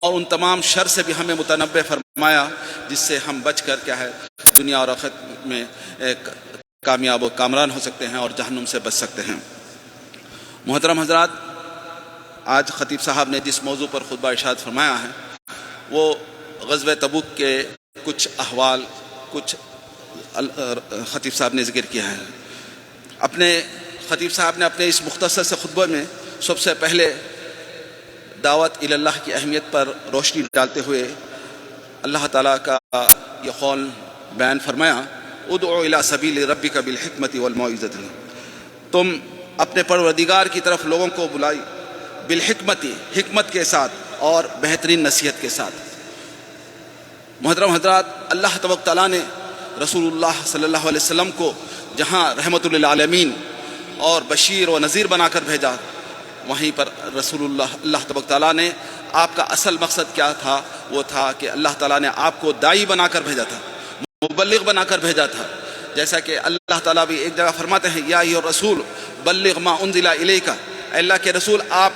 ان تمام شر سے بھی ہمیں متنبع فرمایا جس سے ہم بچ کر کیا ہے دنیا اور آخرت میں کامیاب و کامران ہو سکتے ہیں اور جہنم سے بچ سکتے ہیں۔ محترم حضرات، آج خطیب صاحب نے جس موضوع پر خطبہ ارشاد فرمایا ہے وہ غزوہ تبوک کے کچھ احوال کچھ خطیب صاحب نے ذکر کیا ہے۔ خطیب صاحب نے اپنے اس مختصر سے خطبے میں سب سے پہلے دعوت الی اللہ کی اہمیت پر روشنی ڈالتے ہوئے اللہ تعالیٰ کا یہ قول بیان فرمایا، ادعو الی سبیل ربک بالحکمت والموعظۃ، تم اپنے پروردگار کی طرف لوگوں کو بلائی بالحکمت، حکمت کے ساتھ اور بہترین نصیحت کے ساتھ۔ محترم حضرات، اللہ تبارک تعالیٰ نے رسول اللہ صلی اللہ علیہ وسلم کو جہاں رحمت للعالمین اور بشیر و نذیر بنا کر بھیجا، وہیں پر اللہ تبارک تعالیٰ نے آپ کا اصل مقصد کیا تھا؟ وہ تھا کہ اللہ تعالیٰ نے آپ کو داعی بنا کر بھیجا تھا، مبلغ بنا کر بھیجا تھا۔ جیسا کہ اللہ تعالیٰ بھی ایک جگہ فرماتے ہیں، یا ایھا الرسول بلغ ما انزل الیک، اللہ کے رسول آپ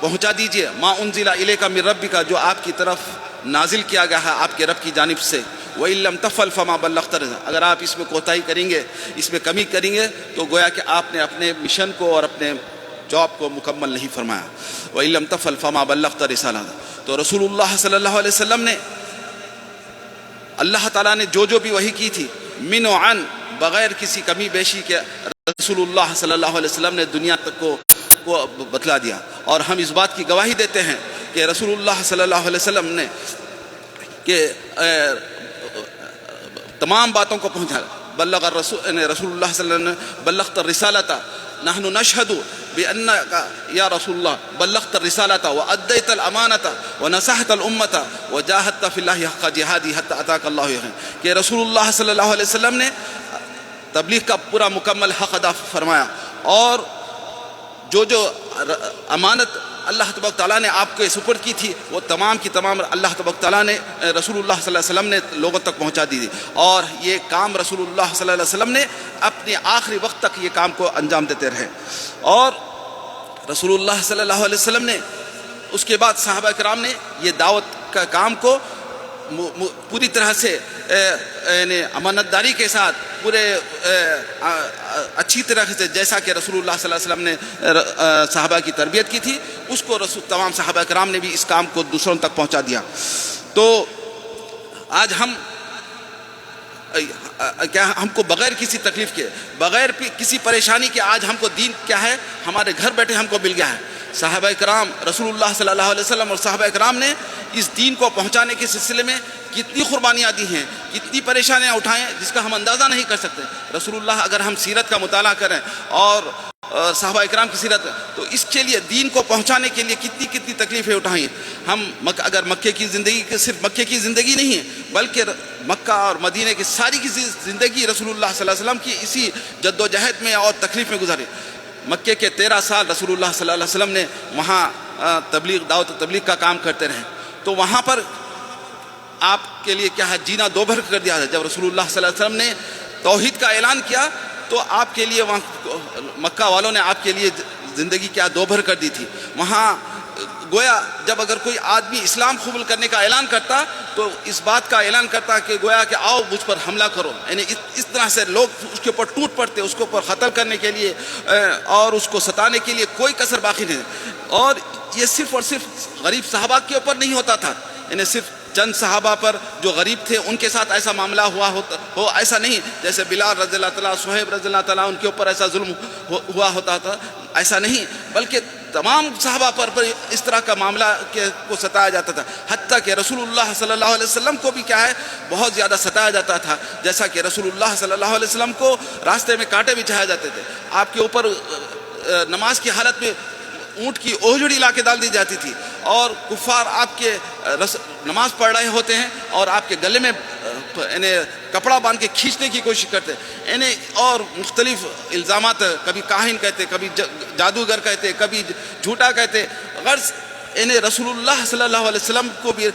پہنچا دیجئے ما انزل الیک من ربک، جو آپ کی طرف نازل کیا گیا ہے آپ کے رب کی جانب سے۔ وَإِن لَّمْ تَفْعَلْ فَمَا بَلَّغْتَ رِسَالَتَهُ، اگر آپ اس میں کوتاہی کریں گے، اس میں کمی کریں گے تو گویا کہ آپ نے اپنے مشن کو اور اپنے جاب کو مکمل نہیں فرمایا۔ وَإِن لَّمْ تَفْعَلْ فَمَا بَلَّغْتَ رِسَالَتَهُ، تو رسول اللہ صلی اللہ علیہ وسلم نے اللہ تعالیٰ نے جو بھی وحی کی تھی من و عن، بغیر کسی کمی بیشی کے رسول اللہ صلی اللہ علیہ وسلم نے دنیا تک کو بتلا دیا۔ اور ہم اس بات کی گواہی دیتے ہیں کہ رسول اللہ صلی اللہ علیہ وسلم نے کہ تمام باتوں کو پہنچا، بلغ الرسول رسول اللہ صلی اللہ علیہ وسلم بلغت الرسالۃ، نحن نشهد بأنك یا رسول اللہ بلغت الرسالۃ وأديت الامانۃ ونصحت الامة وجاهدت في الله حق جهاده حتى اتاك الله یقین، کہ رسول اللہ صلی اللہ علیہ وسلم نے تبلیغ کا پورا مکمل حق ادا فرمایا، اور جو امانت اللہ تبارک تعالیٰ نے آپ کو سپرد کی تھی وہ تمام کی تمام اللہ تبارک تعالیٰ نے رسول اللہ صلی اللہ علیہ وسلم نے لوگوں تک پہنچا دی تھی، اور یہ کام رسول اللہ صلی اللہ علیہ وسلم نے اپنے آخری وقت تک یہ کام کو انجام دیتے رہے۔ اور رسول اللہ صلی اللہ علیہ وسلم نے اس کے بعد صحابہ کرام نے یہ دعوت کا کام کو پوری طرح سے امانت داری کے ساتھ پورے اچھی طرح سے، جیسا کہ رسول اللہ صلی اللہ علیہ وسلم نے صحابہ کی تربیت کی تھی، اس کو تمام صحابہ کرام نے بھی اس کام کو دوسروں تک پہنچا دیا۔ تو آج ہم کو بغیر کسی تکلیف کے، بغیر کسی پریشانی کے آج ہم کو دین کیا ہے ہمارے گھر بیٹھے ہم کو مل گیا ہے۔ صحابہ کرام رسول اللہ صلی اللہ علیہ وسلم اور صحابہ کرام نے اس دین کو پہنچانے کے سلسلے میں کتنی قربانیاں دی ہیں، کتنی پریشانیاں اٹھائیں جس کا ہم اندازہ نہیں کر سکتے۔ رسول اللہ اگر ہم سیرت کا مطالعہ کریں اور صحابہ کرام کی سیرت، تو اس کے لیے دین کو پہنچانے کے لیے کتنی تکلیفیں اٹھائیں۔ ہم اگر مکے کی زندگی صرف مکے کی زندگی نہیں ہے بلکہ مکہ اور مدینہ کی ساری کی زندگی رسول اللہ صلی اللہ علیہ وسلم کی اسی جد و جہد میں اور تکلیف میں گزاری۔ مکے کے 13 سال رسول اللہ صلی اللہ علیہ وسلم نے وہاں دعوت و تبلیغ کا کام کرتے رہے، تو وہاں پر آپ کے لیے کیا ہے جینا دو بھر کر دیا تھا۔ جب رسول اللہ صلی اللہ علیہ وسلم نے توحید کا اعلان کیا تو آپ کے لیے وہاں مکہ والوں نے آپ کے لیے زندگی کیا دو بھر کر دی تھی۔ وہاں گویا جب اگر کوئی آدمی اسلام قبول کرنے کا اعلان کرتا تو اس بات کا اعلان کرتا کہ گویا کہ آؤ مجھ پر حملہ کرو، یعنی اس طرح سے لوگ اس کے اوپر ٹوٹ پڑتے، اس کے اوپر قتل کرنے کے لیے اور اس کو ستانے کے لیے کوئی کسر باقی نہیں۔ اور یہ صرف اور صرف غریب صحابہ کے اوپر نہیں ہوتا تھا، یعنی صرف چند صحابہ پر جو غریب تھے ان کے ساتھ ایسا معاملہ ہو ایسا نہیں، جیسے بلال رضی اللہ تعالیٰ، صہیب رضی اللہ تعالیٰ ان کے اوپر ایسا ظلم ہوا ہوتا تھا، ایسا نہیں، بلکہ تمام صحابہ پر اس طرح کا معاملہ کو ستایا جاتا تھا، حتیٰ کہ رسول اللہ صلی اللہ علیہ وسلم کو بھی کیا ہے بہت زیادہ ستایا جاتا تھا۔ جیسا کہ رسول اللہ صلی اللہ علیہ وسلم کو راستے میں کانٹے بھی چڑھائے جاتے تھے، آپ کے اوپر نماز کی حالت میں اونٹ کی اوجڑی لا کے ڈال دی جاتی تھی، اور کفار آپ کے نماز پڑھ رہے ہوتے ہیں اور آپ کے گلے میں یعنی کپڑا باندھ کے کھینچنے کی کوشش کرتے، یعنی اور مختلف الزامات، کبھی کاہن کہتے، کبھی جادوگر کہتے، کبھی جھوٹا کہتے، غرض یعنی رسول اللہ صلی اللہ علیہ وسلم کو بھی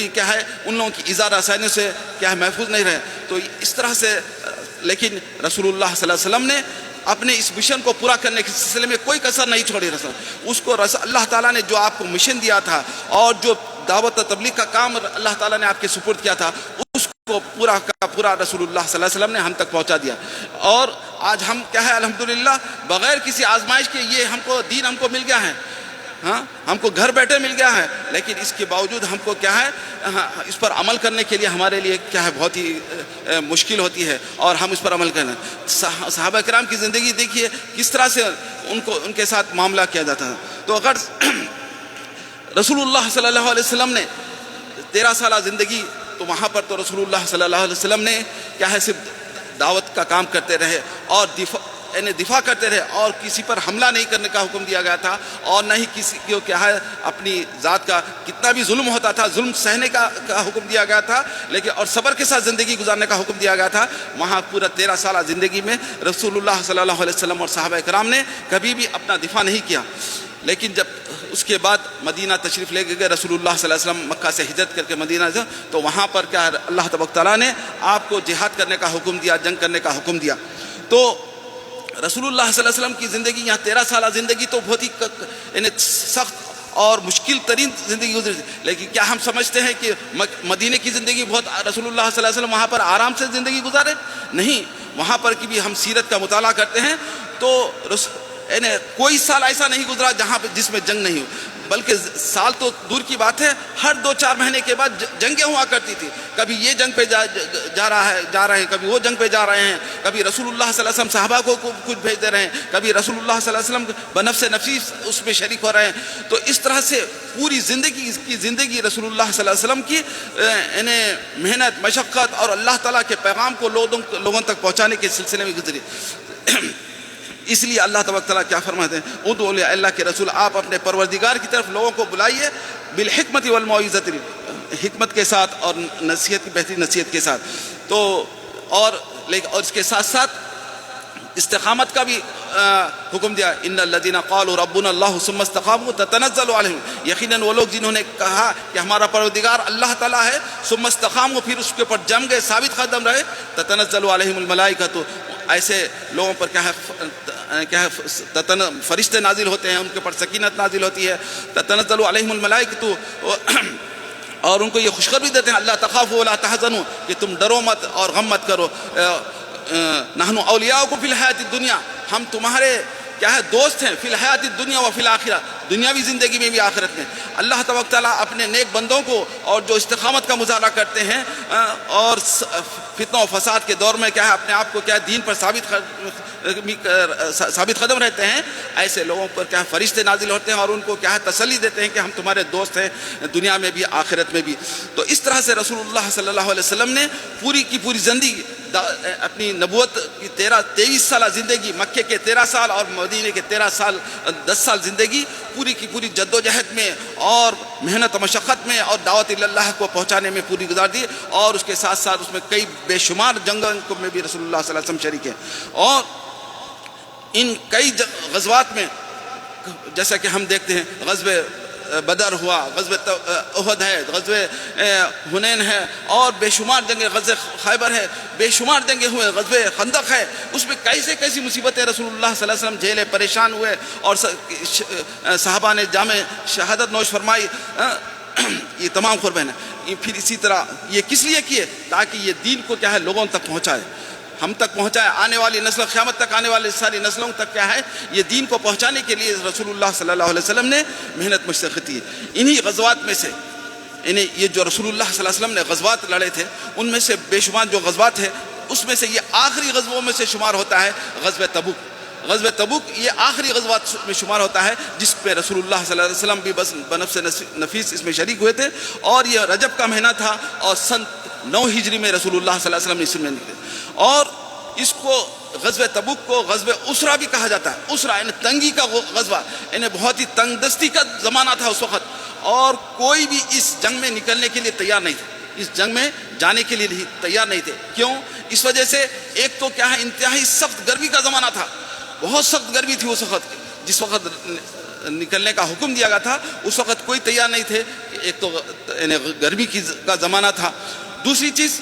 کیا ہے ان لوگوں کی ایذا رسانی سے کیا ہے محفوظ نہیں رہے۔ تو اس طرح سے لیکن رسول اللہ صلی اللہ علیہ وسلم نے اپنے اس مشن کو پورا کرنے کے سلسلے میں کوئی کسر نہیں چھوڑی اس کو اللہ تعالیٰ نے جو آپ کو مشن دیا تھا اور جو دعوت و تبلیغ کا کام اللہ تعالیٰ نے آپ کے سپرد کیا تھا اس کو پورا کا پورا رسول اللہ صلی اللہ علیہ وسلم نے ہم تک پہنچا دیا. اور آج ہم کیا ہے الحمدللہ بغیر کسی آزمائش کے یہ ہم کو دین ہم کو مل گیا ہے. ہاں ہم کو گھر بیٹھے مل گیا ہے, لیکن اس کے باوجود ہم کو کیا ہے اس پر عمل کرنے کے لیے ہمارے لیے کیا ہے بہت ہی مشکل ہوتی ہے, اور ہم اس پر عمل کریں. صحابہ کرام کی زندگی دیکھیے کس طرح سے ان کے ساتھ معاملہ کیا جاتا ہے. تو اگر رسول اللہ صلی اللہ علیہ وسلم نے 13 سالہ زندگی, تو وہاں پر تو رسول اللہ صلی اللہ علیہ وسلم نے کیا ہے صرف دعوت کا کام کرتے رہے اور دفاع کرتے رہے, اور کسی پر حملہ نہیں کرنے کا حکم دیا گیا تھا, اور نہ ہی کسی کو کیا ہے اپنی ذات کا کتنا بھی ظلم ہوتا تھا ظلم سہنے کا حکم دیا گیا تھا, لیکن اور صبر کے ساتھ زندگی گزارنے کا حکم دیا گیا تھا. وہاں پورا 13 سالہ زندگی میں رسول اللہ صلی اللہ علیہ وسلم اور صحابہ کرام نے کبھی بھی اپنا دفاع نہیں کیا. لیکن جب اس کے بعد مدینہ تشریف لے گئے رسول اللہ صلی اللہ علیہ وسلم, مکہ سے ہجرت کر کے مدینہ سے, تو وہاں پر کیا اللہ تبارک تعالیٰ نے آپ کو جہاد کرنے کا حکم دیا, جنگ کرنے کا حکم دیا. تو رسول اللہ صلی اللہ علیہ وسلم کی زندگی یہاں 13 سالہ زندگی تو بہت ہی سخت اور مشکل ترین زندگی گزری, لیکن کیا ہم سمجھتے ہیں کہ مدینے کی زندگی بہت رسول اللہ صلی اللہ علیہ وسلم وہاں پر آرام سے زندگی گزارے؟ نہیں, وہاں پر کی بھی ہم سیرت کا مطالعہ کرتے ہیں تو کوئی سال ایسا نہیں گزرا جہاں پہ جس میں جنگ نہیں ہو, بلکہ سال تو دور کی بات ہے, ہر 2-4 مہینے کے بعد جنگیں ہوا کرتی تھی. کبھی یہ جنگ پہ جا رہے ہیں, کبھی وہ جنگ پہ جا رہے ہیں, کبھی رسول اللہ صلی اللہ علیہ وسلم صحابہ کو کچھ بھیج دے رہے ہیں, کبھی رسول اللہ صلی اللہ علیہ وسلم بنفس نفسی اس میں شریک ہو رہے ہیں. تو اس طرح سے پوری زندگی رسول اللہ صلی اللہ علیہ وسلم کی محنت مشقت اور اللہ تعالیٰ کے پیغام کو لوگوں تک پہنچانے کے سلسلے میں گزری. اس لیے اللہ تبارک تعالیٰ کیا فرماتے ہیں, ادعوا الی اللہ کے رسول, آپ اپنے پروردگار کی طرف لوگوں کو بلائیے بالحکمت والموعظۃ, حکمت کے ساتھ اور نصیحت کی بہترین نصیحت کے ساتھ. تو اور اس کے ساتھ ساتھ استقامت کا بھی حکم دیا, ان الذین قالوا ربنا اللہ ثم استقاموا تتنزل علیہم, یقیناً وہ لوگ جنہوں نے کہا کہ ہمارا پروردگار اللہ تعالیٰ ہے, ثم استقاموا پھر اس کے اوپر جم گئے ثابت قدم رہے, تتنزل علیہم الملائکۃ, ایسے لوگوں پر کیا ہے فرشتے نازل ہوتے ہیں, ان کے پر سکینت نازل ہوتی ہے. تتنزل علیہم الملائکۃ, اور ان کو یہ خوشخبری دیتے ہیں اللہ تخافوا ولا تحزنوا, کہ تم ڈرو مت اور غم مت کرو. نحن اولیاؤکم فی الحیاۃ الدنیا, ہم تمہارے کیا ہے دوست ہیں فی الحیاۃ الدنیا و فی الآخرہ, دنیاوی زندگی میں بھی آخرت میں. اللہ تبارک تعالیٰ اپنے نیک بندوں کو اور جو استقامت کا مظاہرہ کرتے ہیں اور فتنہ و فساد کے دور میں کیا ہے اپنے آپ کو کیا دین پر ثابت قدم رہتے ہیں, ایسے لوگوں پر کیا فرشتے نازل ہوتے ہیں اور ان کو کیا ہے تسلی دیتے ہیں کہ ہم تمہارے دوست ہیں دنیا میں بھی آخرت میں بھی. تو اس طرح سے رسول اللہ صلی اللہ علیہ وسلم نے پوری کی پوری زندگی اپنی نبوت کی 23 سالہ زندگی, مکے کے 13 سال اور مدینے کے 10 سال زندگی پوری کی پوری جد و جہد میں اور محنت و مشقت میں اور دعوت اللہ کو پہنچانے میں پوری گزار دی. اور اس کے ساتھ ساتھ اس میں کئی بے شمار جنگوں میں بھی رسول اللہ صلی اللہ علیہ وسلم شریک ہیں. اور ان کئی غزوات میں جیسا کہ ہم دیکھتے ہیں غزوہ بدر ہوا, غزوہ احد ہے, غزوہ حنین ہے, اور بے شمار جنگیں, غزوہ خیبر ہے, بے شمار جنگیں ہوئے, غزوہ خندق ہے. اس میں کیسی مصیبتیں رسول اللہ صلی اللہ علیہ وسلم جھیلے, پریشان ہوئے, اور صحابہ نے جامع شہادت نوش فرمائی. یہ تمام قربان ہیں. پھر اسی طرح یہ کس لیے کیے, تاکہ یہ دین کو کیا ہے لوگوں تک پہنچائے, ہم تک پہنچائے, آنے والی نسل, قیامت تک آنے والی ساری نسلوں تک کیا ہے یہ دین کو پہنچانے کے لیے رسول اللہ صلی اللہ علیہ وسلم نے محنت مشقت کی. انہی غزوات میں سے یہ جو رسول اللہ صلی اللہ علیہ وسلم نے غزوات لڑے تھے, ان میں سے بے شمار جو غزوات ہیں اس میں سے یہ آخری غزووں میں سے شمار ہوتا ہے غزوہ تبوک. غزوہ تبوک یہ آخری غزوات میں شمار ہوتا ہے جس پہ رسول اللہ صلی اللہ علیہ وسلم بھی بس بنفس نفیس اس میں شریک ہوئے تھے. اور یہ رجب کا مہینہ تھا, اور سن 9 ہجری میں رسول اللہ صلی اللہ علیہ وسلم نے اس میں نکلے. اور اس کو غزوہ تبوک کو غزوہ اسرا بھی کہا جاتا ہے. اسرا یعنی تنگی کا غزوہ, یعنی بہت ہی تنگ دستی کا زمانہ تھا اس وقت, اور کوئی بھی اس جنگ میں نکلنے کے لیے تیار نہیں تھے, اس جنگ میں جانے کے لیے تیار نہیں تھے. کیوں؟ اس وجہ سے ایک تو کیا ہے انتہائی سخت گرمی کا زمانہ تھا, بہت سخت گرمی تھی اس وقت. جس وقت نکلنے کا حکم دیا گیا تھا اس وقت کوئی تیار نہیں تھے. ایک تو گرمی کا زمانہ تھا, دوسری چیز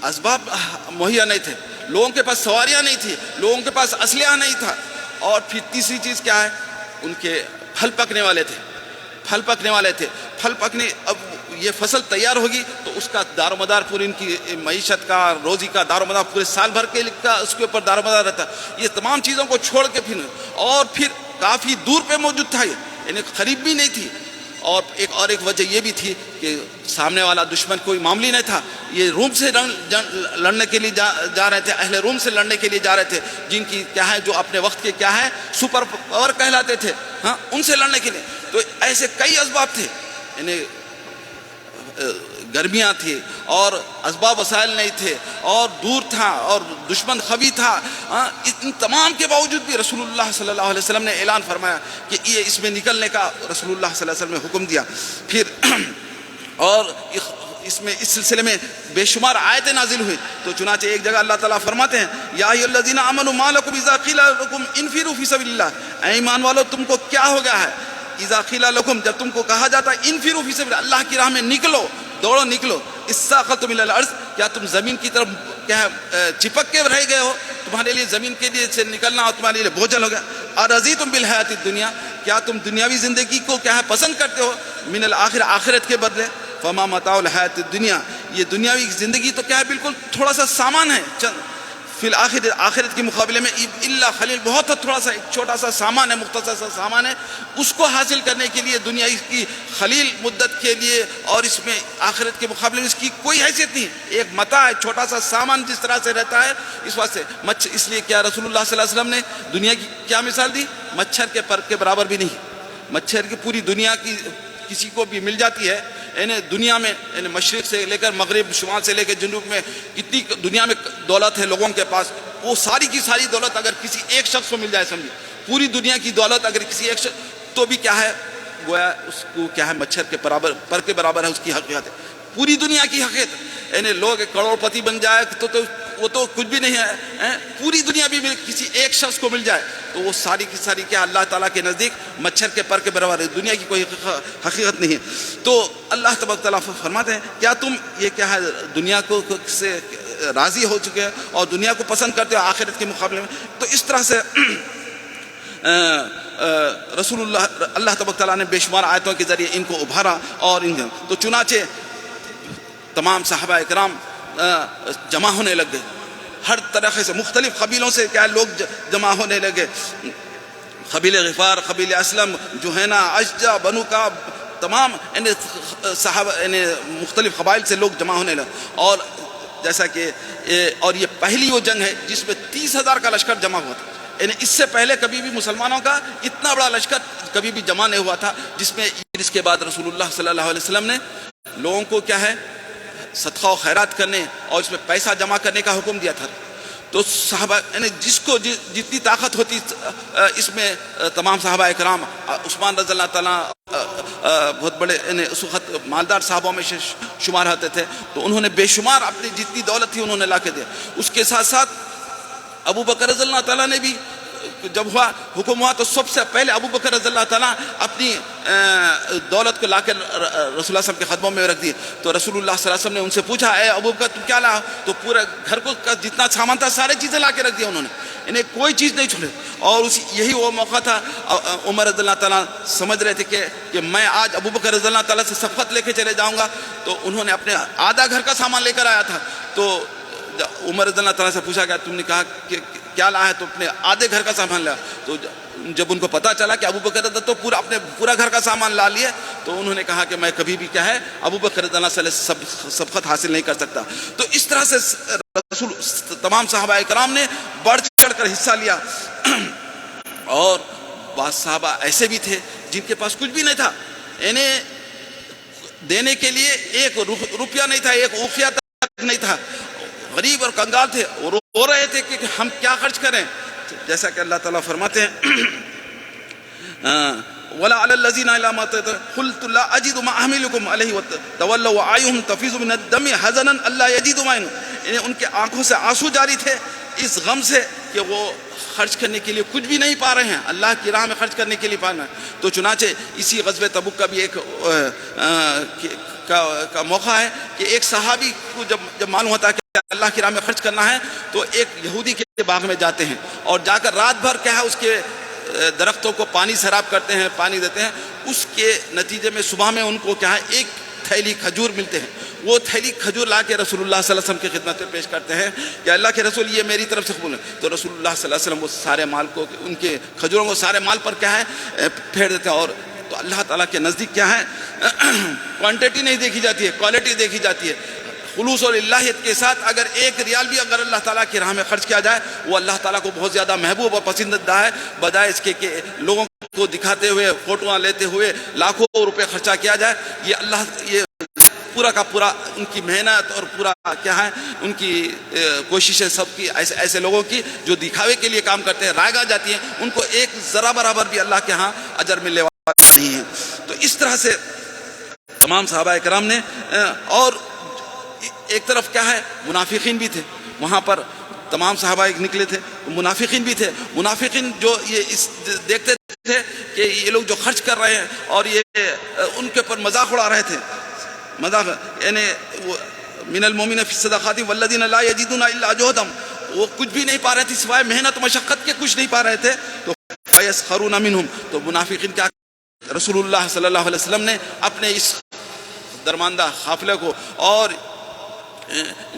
اسباب مہیا نہیں تھے. لوگوں کے پاس سواریاں نہیں تھی، لوگوں کے پاس اسلحہ نہیں تھا، اور پھر تیسری چیز کیا ہے، ان کے پھل پکنے والے تھے، پھل پکنے والے تھے، پھل پکنے، اب یہ فصل تیار ہوگی تو اس کا دار و مدار پوری ان کی معیشت کا، روزی کا دار و مدار پورے سال بھر کے کا اس کے اوپر دار و مدار رہتا. یہ تمام چیزوں کو چھوڑ کے پھر کافی دور پہ موجود تھا، یہ یعنی قریب بھی نہیں تھی. اور ایک وجہ یہ بھی تھی کہ سامنے والا دشمن کوئی معمولی نہیں تھا، یہ روم سے لڑنے کے لیے جا رہے تھے، اہل روم سے لڑنے کے لیے جا رہے تھے، جن کی کیا ہے، جو اپنے وقت کے کیا ہے سپر پاور کہلاتے تھے، ہاں، ان سے لڑنے کے لیے. تو ایسے کئی اسباب تھے، یعنی گرمیاں تھی اور اسباب وسائل نہیں تھے اور دور تھا اور دشمن خفی تھا. ان تمام کے باوجود بھی رسول اللہ صلی اللہ علیہ وسلم نے اعلان فرمایا کہ یہ اس میں نکلنے کا رسول اللہ صلی اللہ علیہ وسلم نے حکم دیا. پھر اور اس سلسلے میں بے شمار آیتیں نازل ہوئی. تو چنانچہ ایک جگہ اللہ تعالیٰ فرماتے ہیں، یا ایھا الذین آمنوا ما لکم اذا قیل لکم انفروا فی سبیل اللہ، اے ایمان والو تم کو کیا ہو گیا ہے، اذا قیل لکم جب تم کو کہا جاتا ہے انفروا فی سبیل اللہ کی راہ میں نکلو، دوڑو نکلو، اثاقلتم الی الارض، کیا تم زمین کی طرف کیا چپک کے رہ گئے ہو، تمہارے لیے زمین کے لیے سے نکلنا اور تمہارے لیے بوجھل ہو گیا. ارضیتم بالحیات الدنیا، کیا تم دنیاوی زندگی کو کیا ہے پسند کرتے ہو، من الآخرہ آخرت کے بدلے، فما متاع الحیات الدنیا، یہ دنیاوی زندگی تو کیا ہے بالکل تھوڑا سا سامان ہے، فی الآخر آخرت کے مقابلے میں الا خلیل، بہت تھوڑا سا ایک چھوٹا سا سامان ہے، مختصر سا سامان ہے. اس کو حاصل کرنے کے لیے دنیا اس کی خلیل مدت کے لیے، اور اس میں آخرت کے مقابلے میں اس کی کوئی حیثیت نہیں. ایک متاع ہے، چھوٹا سا سامان جس طرح سے رہتا ہے، اس واسطے اس لیے کیا رسول اللہ صلی اللہ علیہ وسلم نے دنیا کی کیا مثال دی، مچھر کے پر کے برابر بھی نہیں. مچھر کی پوری دنیا کی کسی کو بھی مل جاتی ہے، یعنی دنیا میں، یعنی مشرق سے لے کر مغرب، شمال سے لے کر جنوب میں کتنی دنیا میں دولت ہے لوگوں کے پاس، وہ ساری کی ساری دولت اگر کسی ایک شخص کو مل جائے، سمجھے پوری دنیا کی دولت اگر کسی ایک شخص، تو بھی کیا ہے گویا اس کو کیا ہے مچھر کے برابر، پر کے برابر ہے اس کی حقیقت ہے، پوری دنیا کی حقیقت. یعنی لوگ کروڑ پتی بن جائے تو وہ تو کچھ بھی نہیں ہے، پوری دنیا بھی کسی ایک شخص کو مل جائے تو وہ ساری کی ساری کیا اللہ تعالیٰ کے نزدیک مچھر کے پر کے برابر ہے، دنیا کی کوئی حقیقت نہیں ہے. تو اللہ تبارک تعالیٰ فرماتے ہیں، کیا تم یہ کیا ہے دنیا کو سے راضی ہو چکے اور دنیا کو پسند کرتے ہو آخرت کے مقابلے میں. تو اس طرح سے رسول اللہ تبارک تعالیٰ نے بے شمار آیتوں کے ذریعے ان کو ابھارا. اور تو چنانچہ تمام صحابہ کرام جمع ہونے لگ گئے، ہر طرح سے مختلف قبیلوں سے کیا لوگ جمع ہونے لگے، قبیل غفار، قبیل اسلم، جوہینہ، اشجع، بنو کعب، تمام صحابہ مختلف قبائل سے لوگ جمع ہونے لگے. اور جیسا کہ اور یہ پہلی وہ جنگ ہے جس میں 30,000 کا لشکر جمع ہوا تھا، یعنی اس سے پہلے کبھی بھی مسلمانوں کا اتنا بڑا لشکر کبھی بھی جمع نہیں ہوا تھا. جس کے بعد رسول اللہ صلی اللہ علیہ وسلم نے لوگوں کو کیا ہے صدقہ و خیرات کرنے اور اس میں پیسہ جمع کرنے کا حکم دیا تھا. تو صحابہ یعنی جس کو جتنی طاقت ہوتی اس میں تمام صحابہ کرام، عثمان رضی اللہ تعالیٰ بہت بڑے یعنی اس وقت مالدار صحابوں میں شمار ہوتے تھے، تو انہوں نے بے شمار اپنی جتنی دولت تھی انہوں نے لا کے دیا. اس کے ساتھ ساتھ ابو بکر رضی اللہ تعالیٰ نے بھی جب حکم ہوا تو سب سے پہلے ابو بکر رضی اللہ تعالیٰ اپنی دولت کو لا کے رسول اللہ صلی اللہ علیہ وسلم کے قدموں میں رکھ دی. تو رسول اللہ صلی اللہ علیہ وسلم نے ان سے پوچھا، اے ابو بکر تم کیا لا؟ تو پورے گھر کو جتنا سامان تھا سارے چیزیں لا کے رکھ دیا انہوں نے، انہیں کوئی چیز نہیں چھوڑے. اور یہی وہ موقع تھا، عمر رضی اللہ تعالیٰ سمجھ رہے تھے کہ میں آج ابو بکر رضی اللہ تعالیٰ سے صفقت لے کے چلے جاؤں گا، تو انہوں نے اپنے آدھا گھر کا سامان لے کر آیا تھا. تو عمر رضی اللہ تعالیٰ سے پوچھا گیا تم نے کہا کہ کیا لایا ہے؟ تو اپنے آدھے گھر کا سامان لایا. تو جب ان کو پتا چلا کہ ابو بکر تو پورا گھر کا سامان لا لیے، تو انہوں نے کہا کہ میں کبھی بھی کیا ہے ابو بکر رضی اللہ سے سبقت حاصل نہیں کر سکتا. تو اس طرح سے رسول تمام صحابہ کرام نے بڑھ چڑھ کر حصہ لیا. اور بعض صحابہ ایسے بھی تھے جن کے پاس کچھ بھی نہیں تھا، یعنی دینے کے لیے ایک روپیہ نہیں تھا، ایک اوقیہ تک نہیں تھا، غریب اور کنگال تھے، اور رو رہے تھے کہ ہم کیا خرچ کریں. جیسا کہ اللہ تعالیٰ فرماتے ہیں وَلَا عَلَى الَّذِينَ إِلَّا مَا قُلْتُ لَا أَجِدُ مَا أَحْمِلُكُمْ عَلَيْهِ وَتَوَلَّوْا وَأَعْيُنُهُمْ تَفِيضُ مِنَ الدَّمِ حَزَنًا أَلَّا يَجِدُوا مَا يُنْفِقُونَ. ان کے آنکھوں سے آنسو جاری تھے اس غم سے کہ وہ خرچ کرنے کے لیے کچھ بھی نہیں پا رہے ہیں، اللہ کی راہ میں خرچ کرنے کے لیے پا رہے ہیں. تو چنانچہ اسی غزوہ تبوک کا بھی ایک کا موقع ہے کہ ایک صحابی کو جب معلوم ہوتا ہے کہ اللہ اللہ کی راہ میں خرچ کرنا ہے تو ایک یہودی کے باغ میں جاتے ہیں اور جا کر رات بھر کیا ہے اس کے درختوں کو پانی سیراب کرتے ہیں، پانی دیتے ہیں. اس کے نتیجے میں صبح میں ان کو کیا ہے ایک تھیلی کھجور ملتے ہیں. وہ تھیلی کھجور لا کے رسول اللہ صلی اللہ علیہ وسلم کی خدمت میں پیش کرتے ہیں کہ اللہ کے رسول یہ میری طرف سے قبول ہے. تو رسول اللہ صلی اللہ علیہ وسلم وہ سارے مال کو ان کے کھجوروں کو سارے مال پر کیا ہے پھیر دیتے ہیں. اور تو اللہ تعالیٰ کے نزدیک کیا ہے کوانٹٹی نہیں دیکھی جاتی ہے، کوالٹی دیکھی جاتی ہے. خلوص اور اللہیت کے ساتھ اگر ایک ریال بھی اگر اللہ تعالیٰ کی راہ میں خرچ کیا جائے وہ اللہ تعالیٰ کو بہت زیادہ محبوب اور پسندیدہ ہے، بجائے اس کے کہ لوگوں کو دکھاتے ہوئے فوٹوਆਂ لیتے ہوئے لاکھوں روپے خرچہ کیا جائے. یہ پورا کا پورا ان کی محنت اور پورا کیا ہے ان کی کوششیں سب کی ایسے لوگوں کی جو دکھاوے کے لیے کام کرتے ہیں رائگاں جاتی ہیں، ان کو ایک ذرا برابر بھی اللہ کے ہاں اجر ملنے والا نہیں ہے. تو اس طرح سے تمام صحابہ کرام نے. اور ایک طرف کیا ہے منافقین بھی تھے وہاں پر، تمام صحابہ نکلے تھے، منافقین بھی تھے. منافقین جو یہ دیکھتے تھے کہ یہ لوگ جو خرچ کر رہے ہیں اور یہ ان کے پر مذاق اڑا رہے تھے، مذاق یعنی من المؤمنین فی الصدقات والذین لا یجدون الا جہدہم، وہ کچھ بھی نہیں پا رہے تھے سوائے محنت مشقت کے، کچھ نہیں پا رہے تھے. تو فیسخرون منہم، تو منافقین کیا رسول اللہ صلی اللہ علیہ وسلم نے اپنے اس درماندہ قافلے کو اور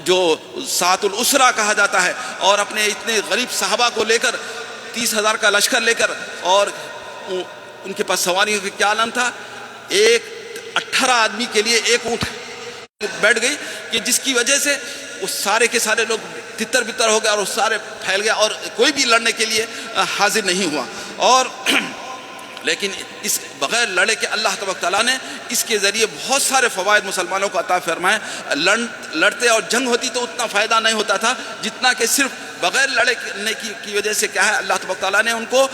جو سات الاسرہ کہا جاتا ہے اور اپنے اتنے غریب صحابہ کو لے کر 30,000 کا لشکر لے کر، اور ان کے پاس سواریوں کا کیا عالم تھا، 18 آدمی کے لیے ایک اونٹ بیٹھ گئی کہ جس کی وجہ سے وہ سارے کے سارے لوگ تتر بتر ہو گئے اور وہ سارے پھیل گئے اور کوئی بھی لڑنے کے لیے حاضر نہیں ہوا. اور لیکن اس بغیر لڑے کے اللہ تبارک تعالیٰ نے اس کے ذریعے بہت سارے فوائد مسلمانوں کو عطا فرمائے. لڑتے اور جنگ ہوتی تو اتنا فائدہ نہیں ہوتا تھا جتنا کہ صرف بغیر لڑنے کی وجہ سے کیا ہے اللہ تبارک تعالیٰ نے ان کو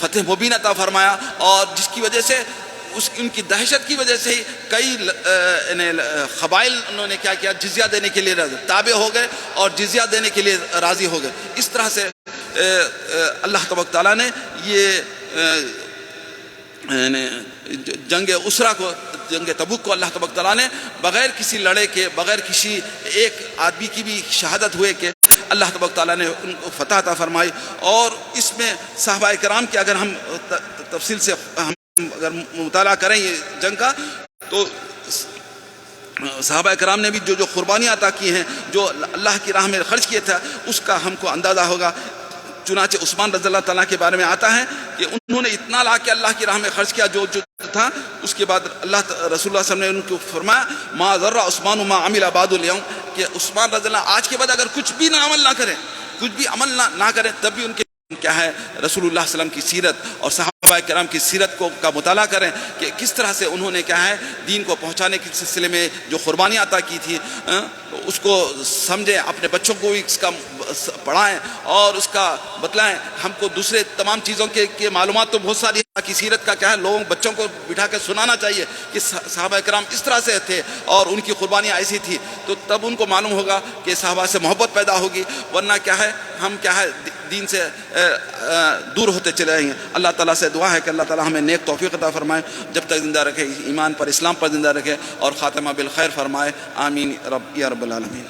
فتح مبین عطا فرمایا، اور جس کی وجہ سے ان کی دہشت کی وجہ سے ہی کئی قبائل انہوں نے کیا کیا جزیہ دینے کے لیے تابع ہو گئے اور جزیہ دینے کے لیے راضی ہو گئے. اس طرح سے اللہ تبارک تعالیٰ نے یہ جنگ اسرہ کو، جنگ تبوک کو اللہ تبارک تعالیٰ نے بغیر کسی لڑے کے، بغیر کسی ایک آدمی کی بھی شہادت ہوئے کہ اللہ تبارک تعالیٰ نے ان کو فتح عطا فرمائی. اور اس میں صحابہ کرام کے اگر ہم تفصیل سے ہم اگر مطالعہ کریں یہ جنگ کا، تو صحابہ کرام نے بھی جو قربانیاں عطا کی ہیں، جو اللہ کی راہ میں خرچ کیے تھا، اس کا ہم کو اندازہ ہوگا. چنانچہ عثمان رضی اللہ تعالیٰ کے بارے میں آتا ہے کہ انہوں نے اتنا لا کے اللہ کی راہ میں خرچ کیا جو تھا. اس کے بعد رسول اللہ صلی اللہ علیہ وسلم نے ان کو فرمایا ما ضر عثمان ما عمل بعد اليوم، کہ عثمان رضی اللہ آج کے بعد اگر کچھ بھی عمل نہ کریں، کچھ بھی عمل نہ کریں، تب بھی ان کے کیا ہے رسول اللہ صلی اللہ علیہ وسلم کی سیرت اور صحابہ کرام کی سیرت کا مطالعہ کریں کہ کس طرح سے انہوں نے کیا ہے دین کو پہنچانے کے سلسلے میں جو قربانیاں عطا کی تھی اس کو سمجھیں، اپنے بچوں کو بھی اس کا پڑھائیں اور اس کا بتلائیں. ہم کو دوسرے تمام چیزوں کے معلومات تو بہت ساری کی سیرت کا کیا ہے لوگوں بچوں کو بٹھا کے سنانا چاہیے کہ صحابہ کرام اس طرح سے تھے اور ان کی قربانیاں ایسی تھی، تو تب ان کو معلوم ہوگا کہ صحابہ سے محبت پیدا ہوگی. ورنہ کیا ہے ہم کیا ہے دین سے دور ہوتے چلے جائیں گے. اللہ تعالیٰ سے دعا ہے کہ اللہ تعالیٰ ہمیں نیک توفیق عطا فرمائے، جب تک زندہ رکھے ایمان پر، اسلام پر زندہ رکھے اور خاتمہ بالخیر فرمائے. آمین یا رب العالمین.